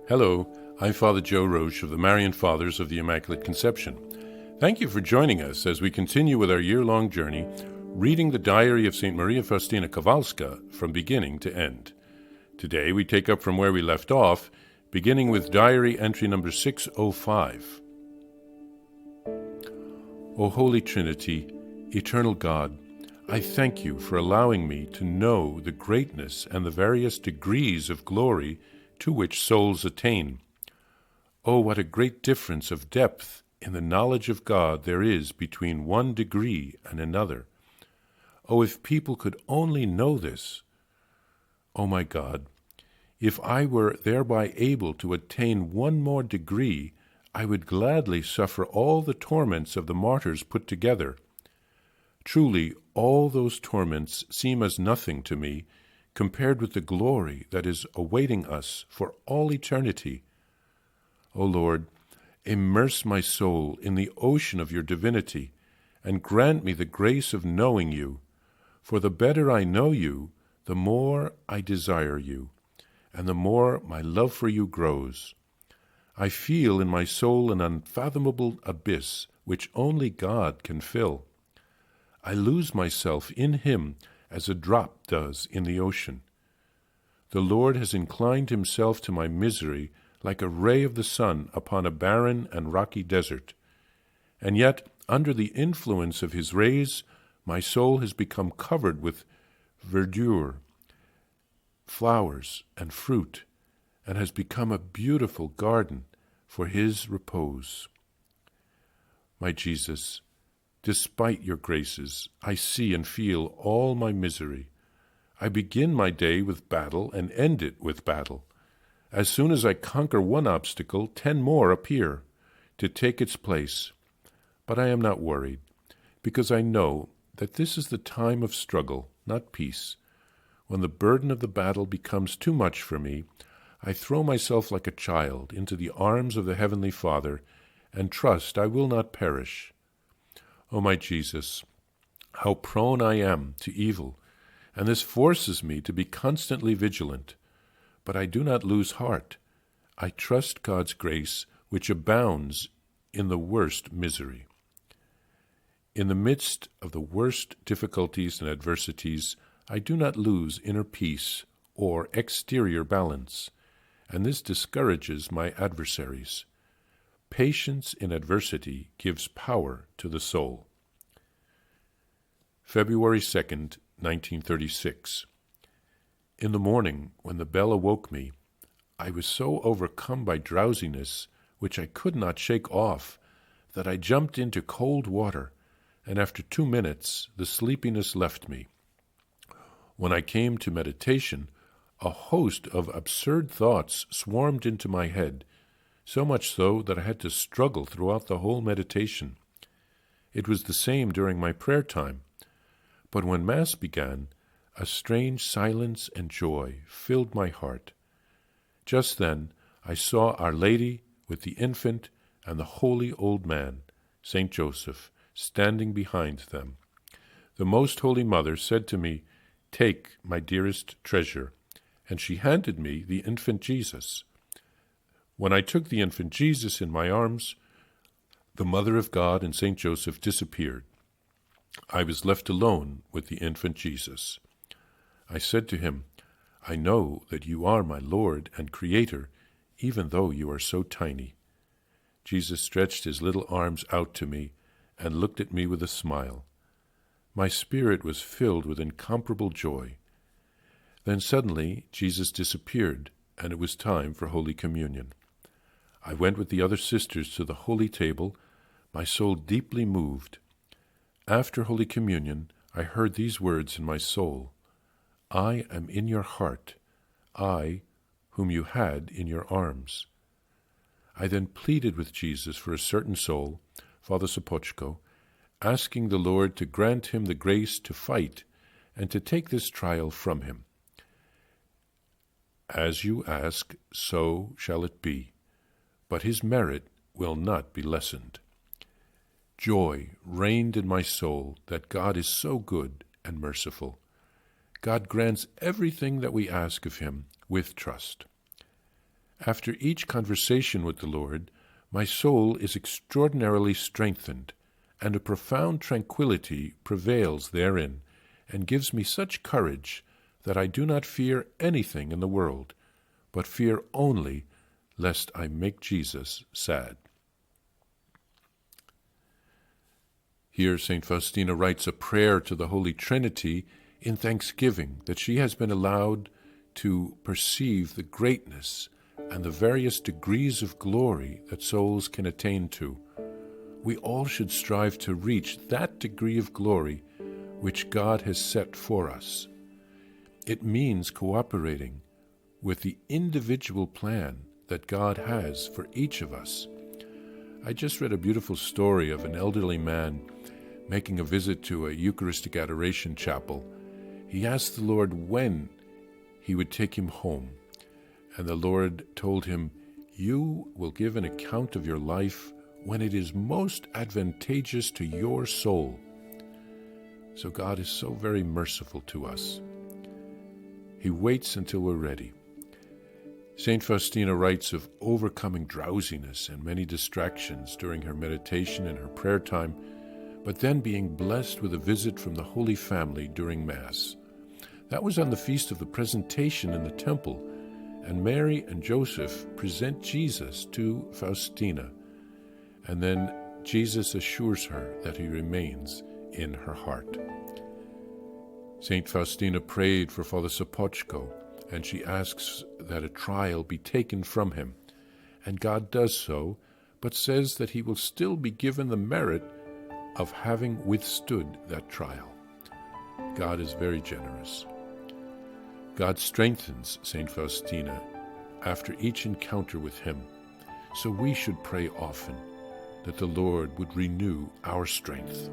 Hello, I'm Father Joe Roesch of the Marian Fathers of the Immaculate Conception. Thank you for joining us as we continue with our year-long journey, reading the diary of St. Maria Faustina Kowalska from beginning to end. Today we take up from where we left off, beginning with diary entry number 605. O Holy Trinity, Eternal God, I thank you for allowing me to know the greatness and the various degrees of glory to which souls attain. Oh, what a great difference of depth in the knowledge of God there is between one degree and another. Oh, if people could only know this. Oh, my God, if I were thereby able to attain one more degree, I would gladly suffer all the torments of the martyrs put together. Truly, all those torments seem as nothing to me, compared with the glory that is awaiting us for all eternity. O Lord, immerse my soul in the ocean of your divinity, and grant me the grace of knowing you, for the better I know you, the more I desire you, and the more my love for you grows. I feel in my soul an unfathomable abyss which only God can fill. I lose myself in him as a drop does in the ocean. The Lord has inclined himself to my misery like a ray of the sun upon a barren and rocky desert. And yet, under the influence of his rays, my soul has become covered with verdure, flowers, and fruit, and has become a beautiful garden for his repose. My Jesus, despite your graces, I see and feel all my misery. I begin my day with battle and end it with battle. As soon as I conquer one obstacle, 10 more appear to take its place. But I am not worried, because I know that this is the time of struggle, not peace. When the burden of the battle becomes too much for me, I throw myself like a child into the arms of the Heavenly Father and trust I will not perish. O my Jesus, how prone I am to evil, and this forces me to be constantly vigilant. But I do not lose heart. I trust God's grace, which abounds in the worst misery. In the midst of the worst difficulties and adversities, I do not lose inner peace or exterior balance, and this discourages my adversaries. Patience in adversity gives power to the soul. February 2nd, 1936. In the morning, when the bell awoke me, I was so overcome by drowsiness, which I could not shake off, that I jumped into cold water, and after 2 minutes the sleepiness left me. When I came to meditation, a host of absurd thoughts swarmed into my head, so much so that I had to struggle throughout the whole meditation. It was the same during my prayer time, but when Mass began, a strange silence and joy filled my heart. Just then I saw Our Lady with the infant and the holy old man, Saint Joseph, standing behind them. The Most Holy Mother said to me, "Take my dearest treasure," and she handed me the infant Jesus. When I took the infant Jesus in my arms, the Mother of God and Saint Joseph disappeared. I was left alone with the infant Jesus. I said to him, "I know that you are my Lord and Creator, even though you are so tiny." Jesus stretched his little arms out to me and looked at me with a smile. My spirit was filled with incomparable joy. Then suddenly Jesus disappeared, and it was time for Holy Communion. I went with the other sisters to the holy table, my soul deeply moved. After Holy Communion, I heard these words in my soul: "I am in your heart, I, whom you had in your arms." I then pleaded with Jesus for a certain soul, Father Sopochko, asking the Lord to grant him the grace to fight and to take this trial from him. As you ask, so shall it be, but his merit will not be lessened. Joy reigned in my soul that God is so good and merciful. God grants everything that we ask of him with trust. After each conversation with the Lord, my soul is extraordinarily strengthened, and a profound tranquility prevails therein, and gives me such courage that I do not fear anything in the world, but fear only lest I make Jesus sad. Here St. Faustina writes a prayer to the Holy Trinity in thanksgiving that she has been allowed to perceive the greatness and the various degrees of glory that souls can attain to. We all should strive to reach that degree of glory which God has set for us. It means cooperating with the individual plan that God has for each of us. I just read a beautiful story of an elderly man making a visit to a Eucharistic adoration chapel. He asked the Lord when he would take him home, and the Lord told him, "You will give an account of your life when it is most advantageous to your soul." So God is so very merciful to us. He waits until we're ready. St. Faustina writes of overcoming drowsiness and many distractions during her meditation and her prayer time, but then being blessed with a visit from the Holy Family during Mass. That was on the feast of the Presentation in the temple, and Mary and Joseph present Jesus to Faustina, and then Jesus assures her that he remains in her heart. St. Faustina prayed for Father Sopoćko, and she asks that a trial be taken from him, and God does so, but says that he will still be given the merit of having withstood that trial. God is very generous. God strengthens St. Faustina after each encounter with him, so we should pray often that the Lord would renew our strength.